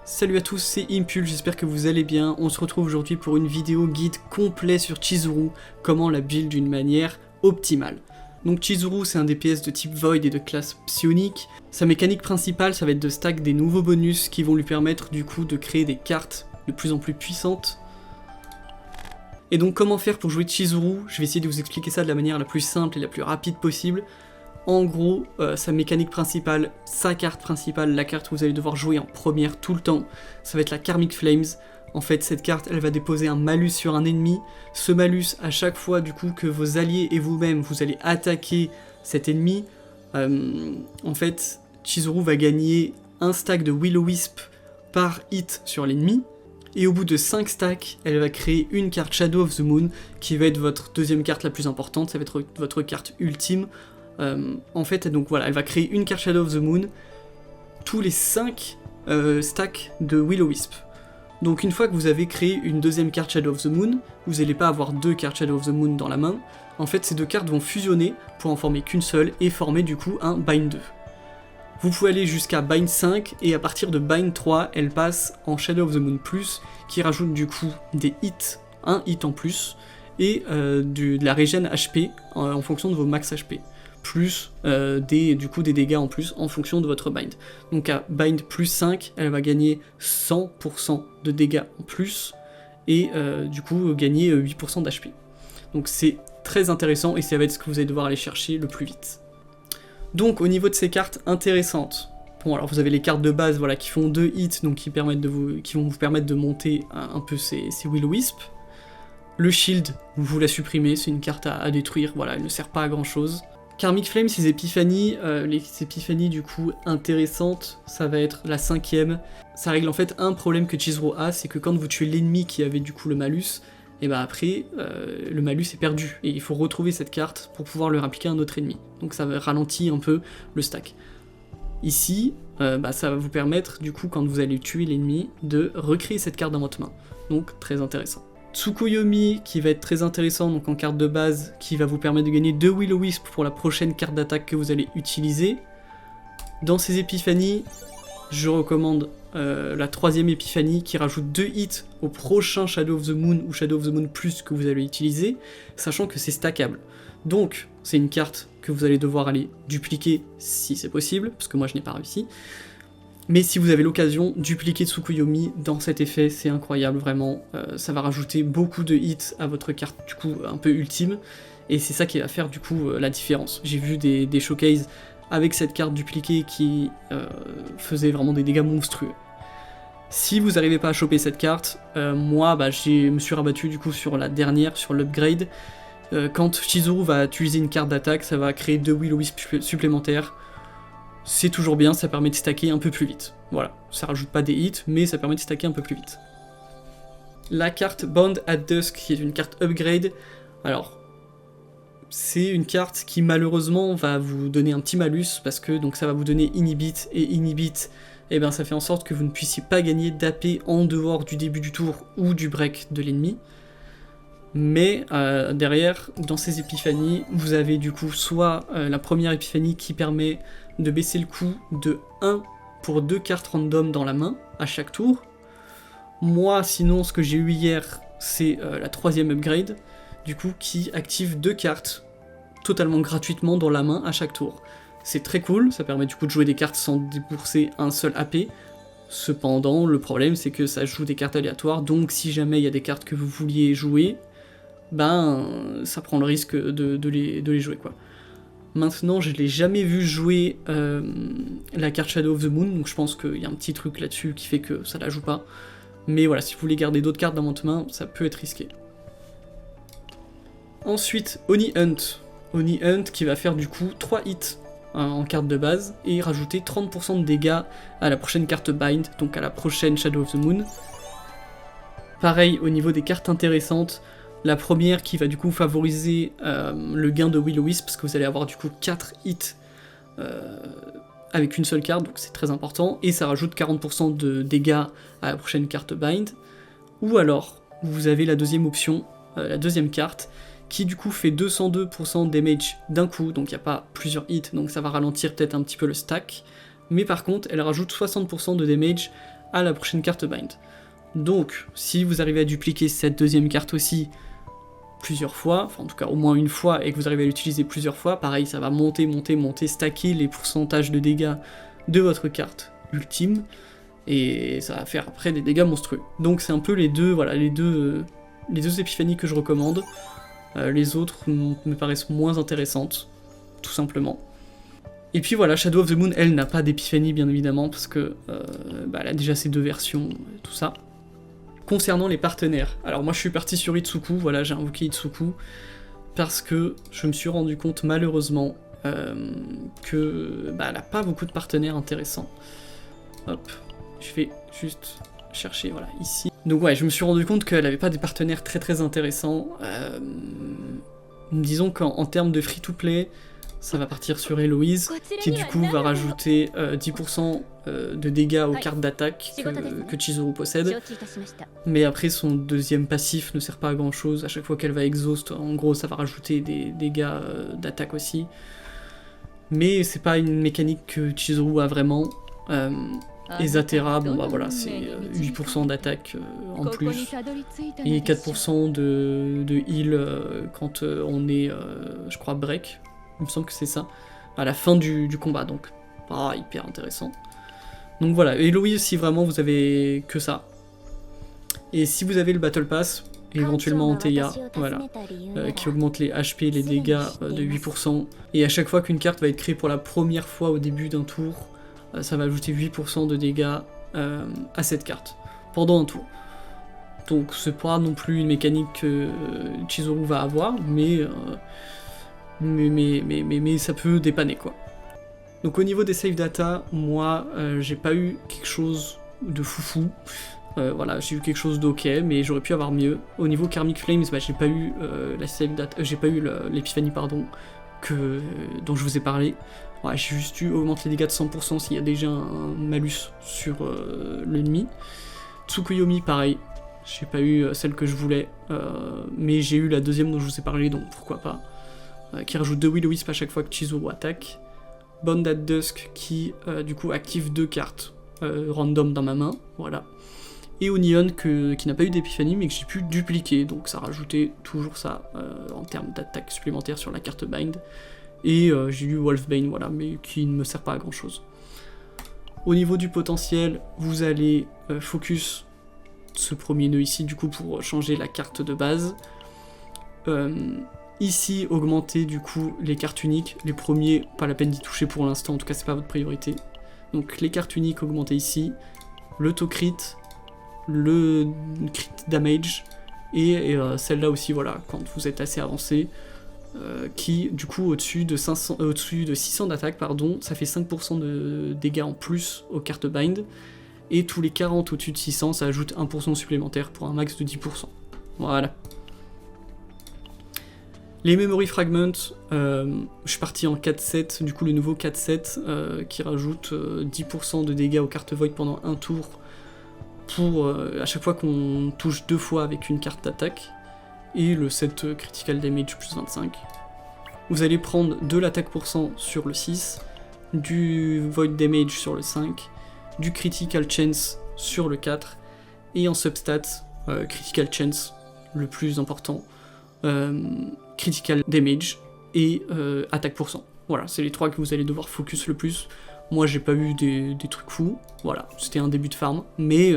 Salut à tous, c'est Impulse, j'espère que vous allez bien. On se retrouve aujourd'hui pour une vidéo guide complet sur Chizuru, comment la build d'une manière optimale. Donc Chizuru, c'est un DPS de type Void et de classe psionique. Sa mécanique principale, ça va être de stack des nouveaux bonus qui vont lui permettre du coup de créer des cartes de plus en plus puissantes. Et donc comment faire pour jouer Chizuru? Je vais essayer de vous expliquer ça de la manière la plus simple et la plus rapide possible. En gros, sa mécanique principale, sa carte principale, la carte que vous allez devoir jouer en première tout le temps, ça va être la Karmic Flames. En fait, cette carte, elle va déposer un malus sur un ennemi. Ce malus, à chaque fois du coup que vos alliés et vous-même, vous allez attaquer cet ennemi, en fait, Chizuru va gagner un stack de Will-O-Wisp par hit sur l'ennemi. Et au bout de 5 stacks, elle va créer une carte Shadow of the Moon, qui va être votre deuxième carte la plus importante, ça va être votre carte ultime. En fait, donc voilà, elle va créer une carte Shadow of the Moon tous les 5 stacks de Will-O-Wisp. Donc une fois que vous avez créé une deuxième carte Shadow of the Moon, vous n'allez pas avoir deux cartes Shadow of the Moon dans la main. En fait, ces deux cartes vont fusionner pour en former qu'une seule et former du coup un Bind 2. Vous pouvez aller jusqu'à Bind 5 et à partir de Bind 3, elle passe en Shadow of the Moon Plus qui rajoute du coup des hits, un hit en plus et de la régène HP en fonction de vos max HP. Plus du coup des dégâts en plus en fonction de votre bind. Donc à bind plus 5, elle va gagner 100% de dégâts en plus et du coup gagner 8% d'HP. Donc c'est très intéressant et ça va être ce que vous allez devoir aller chercher le plus vite. Donc au niveau de ces cartes intéressantes, bon alors vous avez les cartes de base voilà, qui font 2 hits, donc qui vont vous permettre de monter un peu ces Will-O-Wisp. Le shield, vous la supprimez, c'est une carte à détruire, voilà, elle ne sert pas à grand chose. Karmic Flame, ces épiphanies, les épiphanies du coup intéressantes, ça va être la 5ème. Ça règle en fait un problème que Chizuru a, c'est que quand vous tuez l'ennemi qui avait du coup le malus, et bah après, le malus est perdu, et il faut retrouver cette carte pour pouvoir le réappliquer à un autre ennemi. Donc ça ralentit un peu le stack. Ici, ça va vous permettre du coup quand vous allez tuer l'ennemi, de recréer cette carte dans votre main. Donc très intéressant. Tsukuyomi qui va être très intéressant donc en carte de base qui va vous permettre de gagner 2 Will-O-Wisp pour la prochaine carte d'attaque que vous allez utiliser. Dans ces épiphanies, je recommande la 3ème épiphanie qui rajoute 2 hits au prochain Shadow of the Moon ou Shadow of the Moon Plus que vous allez utiliser, sachant que c'est stackable. Donc c'est une carte que vous allez devoir aller dupliquer si c'est possible, parce que moi je n'ai pas réussi. Mais si vous avez l'occasion, dupliquer Tsukuyomi dans cet effet, c'est incroyable, vraiment. Ça va rajouter beaucoup de hits à votre carte, du coup, un peu ultime. Et c'est ça qui va faire, du coup, la différence. J'ai vu des showcases avec cette carte dupliquée qui faisait vraiment des dégâts monstrueux. Si vous n'arrivez pas à choper cette carte, moi, je me suis rabattu, du coup, sur la dernière, sur l'upgrade. Quand Chizuru va utiliser une carte d'attaque, ça va créer 2 Will-O-Wisp supplémentaires. C'est toujours bien, ça permet de stacker un peu plus vite. Voilà, ça rajoute pas des hits, mais ça permet de stacker un peu plus vite. La carte Bound at Dusk, qui est une carte upgrade, alors, c'est une carte qui malheureusement va vous donner un petit malus, parce que donc ça va vous donner Inhibit, et Inhibit, eh ben, ça fait en sorte que vous ne puissiez pas gagner d'AP en dehors du début du tour ou du break de l'ennemi. Mais derrière, dans ces épiphanies, vous avez du coup soit la première épiphanie qui permet de baisser le coût de 1 pour 2 cartes random dans la main à chaque tour. Moi, sinon, ce que j'ai eu hier, c'est la 3ème upgrade, du coup, qui active 2 cartes totalement gratuitement dans la main à chaque tour. C'est très cool, ça permet du coup de jouer des cartes sans débourser un seul AP. Cependant, le problème, c'est que ça joue des cartes aléatoires, donc si jamais il y a des cartes que vous vouliez jouer, ça prend le risque de les jouer, quoi. Maintenant, je l'ai jamais vu jouer la carte Shadow of the Moon, donc je pense qu'il y a un petit truc là-dessus qui fait que ça la joue pas. Mais voilà, si vous voulez garder d'autres cartes dans votre main, ça peut être risqué. Ensuite, Oni Hunt. Oni Hunt qui va faire du coup 3 hits en carte de base, et rajouter 30% de dégâts à la prochaine carte Bind, donc à la prochaine Shadow of the Moon. Pareil, au niveau des cartes intéressantes, la première qui va du coup favoriser le gain de Will-O-Wisp, parce que vous allez avoir du coup 4 hits avec une seule carte, donc c'est très important, et ça rajoute 40% de dégâts à la prochaine carte Bind. Ou alors, vous avez la deuxième option, la deuxième carte, qui du coup fait 202% de damage d'un coup, donc il n'y a pas plusieurs hits, donc ça va ralentir peut-être un petit peu le stack, mais par contre elle rajoute 60% de damage à la prochaine carte bind. Donc, si vous arrivez à dupliquer cette deuxième carte aussi plusieurs fois, enfin en tout cas au moins une fois, et que vous arrivez à l'utiliser plusieurs fois, pareil, ça va monter, stacker les pourcentages de dégâts de votre carte ultime, et ça va faire après des dégâts monstrueux. Donc c'est un peu les deux épiphanies que je recommande. Les autres me paraissent moins intéressantes, tout simplement. Et puis voilà, Shadow of the Moon, elle n'a pas d'épiphanie bien évidemment, parce que elle a déjà ses deux versions, tout ça. Concernant les partenaires, alors moi je suis parti sur Itsuku, voilà, j'ai invoqué Itsuku, parce que je me suis rendu compte malheureusement que elle n'a pas beaucoup de partenaires intéressants. Hop, je vais juste chercher, voilà, ici. Donc ouais, je me suis rendu compte qu'elle n'avait pas des partenaires très intéressants. Disons qu'en termes de free-to-play, ça va partir sur Héloïse, qui du coup va rajouter 10% de dégâts aux cartes d'attaque que Chizuru possède. Mais après, son deuxième passif ne sert pas à grand chose. À chaque fois qu'elle va exhaust, en gros, ça va rajouter des dégâts d'attaque aussi. Mais c'est pas une mécanique que Chizuru a vraiment. Et Zatera, bon bah voilà, c'est 8% d'attaque en plus. Et 4% de heal quand on est, je crois, break. Il me semble que c'est ça, à la fin du combat, donc hyper intéressant. Donc voilà, Héloïse, si vraiment vous avez que ça. Et si vous avez le Battle Pass, éventuellement Anteya, voilà, qui augmente les HP, les dégâts de 8%. Et à chaque fois qu'une carte va être créée pour la première fois au début d'un tour, ça va ajouter 8% de dégâts à cette carte, pendant un tour. Donc c'est pas non plus une mécanique que Chizuru va avoir, mais ça peut dépanner quoi. Donc au niveau des save data, moi j'ai pas eu quelque chose de foufou. Voilà, j'ai eu quelque chose d'ok, mais j'aurais pu avoir mieux. Au niveau Karmic Flames, j'ai pas eu la save data, j'ai pas eu l'épiphanie pardon dont je vous ai parlé. Ouais, j'ai juste eu augmenter les dégâts de 100% s'il y a déjà un malus sur l'ennemi. Tsukuyomi pareil, j'ai pas eu celle que je voulais, mais j'ai eu la deuxième dont je vous ai parlé, donc pourquoi pas. Qui rajoute 2 Will-O-Wisp à chaque fois que Chizuru attaque. Bond at Dusk qui du coup active 2 cartes random dans ma main, voilà. Et Onion qui n'a pas eu d'épiphanie mais que j'ai pu dupliquer, donc ça rajoutait toujours ça en termes d'attaque supplémentaire sur la carte bind. Et j'ai eu Wolfbane, voilà, mais qui ne me sert pas à grand chose. Au niveau du potentiel, vous allez focus ce premier nœud ici du coup pour changer la carte de base. Ici, augmenter du coup les cartes uniques, les premiers, pas la peine d'y toucher pour l'instant, en tout cas c'est pas votre priorité. Donc les cartes uniques augmentées ici, le taux crit, le crit damage, et celle-là aussi, voilà, quand vous êtes assez avancé, qui du coup au-dessus de 600 d'attaque, pardon, ça fait 5% de dégâts en plus aux cartes bind, et tous les 40 au-dessus de 600, ça ajoute 1% supplémentaire pour un max de 10%. Voilà. Les Memory Fragments, je suis parti en 4-7, du coup le nouveau 4-7 qui rajoute 10% de dégâts aux cartes Void pendant un tour pour à chaque fois qu'on touche 2 fois avec une carte d'attaque, et le 7 Critical Damage plus 25. Vous allez prendre de l'attaque % sur le 6, du Void Damage sur le 5, du Critical Chance sur le 4, et en substat, Critical Chance, le plus important, Critical Damage et attaque %. Voilà, c'est les 3 que vous allez devoir focus le plus. Moi j'ai pas eu des trucs fous, voilà, c'était un début de farm, mais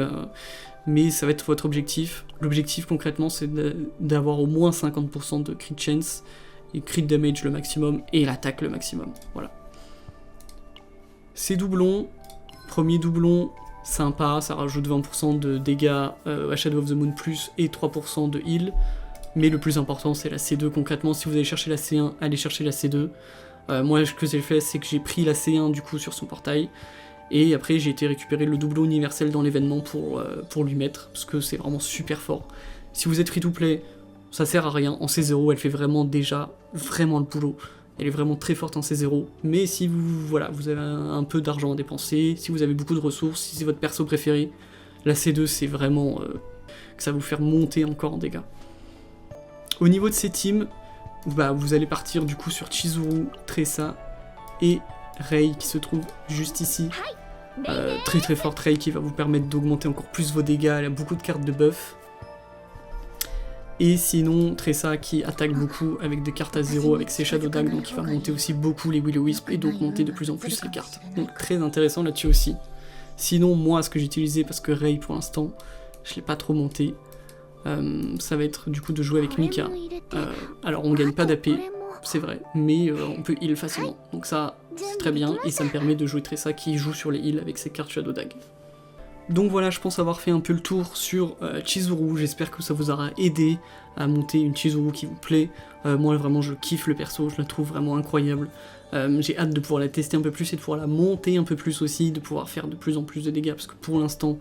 ça va être votre objectif. L'objectif concrètement c'est d'avoir au moins 50% de crit chance, et crit damage le maximum, et l'attaque le maximum, voilà. Ces doublons, premier doublon, sympa, ça rajoute 20% de dégâts à Shadow of the Moon plus, et 3% de heal. Mais le plus important c'est la C2, concrètement si vous allez chercher la C1, allez chercher la C2. Moi ce que j'ai fait c'est que j'ai pris la C1 du coup sur son portail, et après j'ai été récupérer le doublon universel dans l'événement pour lui mettre, parce que c'est vraiment super fort. Si vous êtes free to play, ça sert à rien, en C0 elle fait vraiment déjà vraiment le boulot, elle est vraiment très forte en C0, mais si vous avez un peu d'argent à dépenser, si vous avez beaucoup de ressources, si c'est votre perso préféré, la C2 c'est vraiment que ça va vous faire monter encore en dégâts. Au niveau de ces teams, vous allez partir du coup sur Chizuru, Tressa et Rei qui se trouve juste ici. Très très forte Rei qui va vous permettre d'augmenter encore plus vos dégâts, elle a beaucoup de cartes de buff. Et sinon, Tressa qui attaque beaucoup avec des cartes à 0 avec ses Shadow Daggers, donc il va monter aussi beaucoup les Will-O-Wisp et donc monter de plus en plus les cartes. Donc très intéressant là-dessus aussi. Sinon, moi, ce que j'ai utilisé, parce que Rei pour l'instant, je l'ai pas trop monté, ça va être du coup de jouer avec Mika. Alors on gagne pas d'AP, c'est vrai, mais on peut heal facilement. Donc ça, c'est très bien, et ça me permet de jouer Tressa qui joue sur les heals avec ses cartes Shadow Daggers. Donc voilà, je pense avoir fait un peu le tour sur Chizuru, j'espère que ça vous aura aidé à monter une Chizuru qui vous plaît. Moi vraiment je kiffe le perso, je la trouve vraiment incroyable. J'ai hâte de pouvoir la tester un peu plus et de pouvoir la monter un peu plus aussi, de pouvoir faire de plus en plus de dégâts, parce que pour l'instant,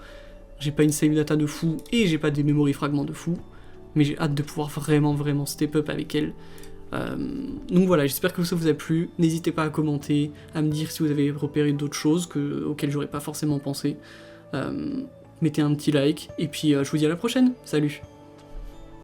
j'ai pas une save data de fou et j'ai pas des memory fragments de fou, mais j'ai hâte de pouvoir vraiment step up avec elle. Donc voilà, j'espère que ça vous a plu, n'hésitez pas à commenter, à me dire si vous avez repéré d'autres choses auxquelles j'aurais pas forcément pensé. Mettez un petit like, et puis je vous dis à la prochaine, salut!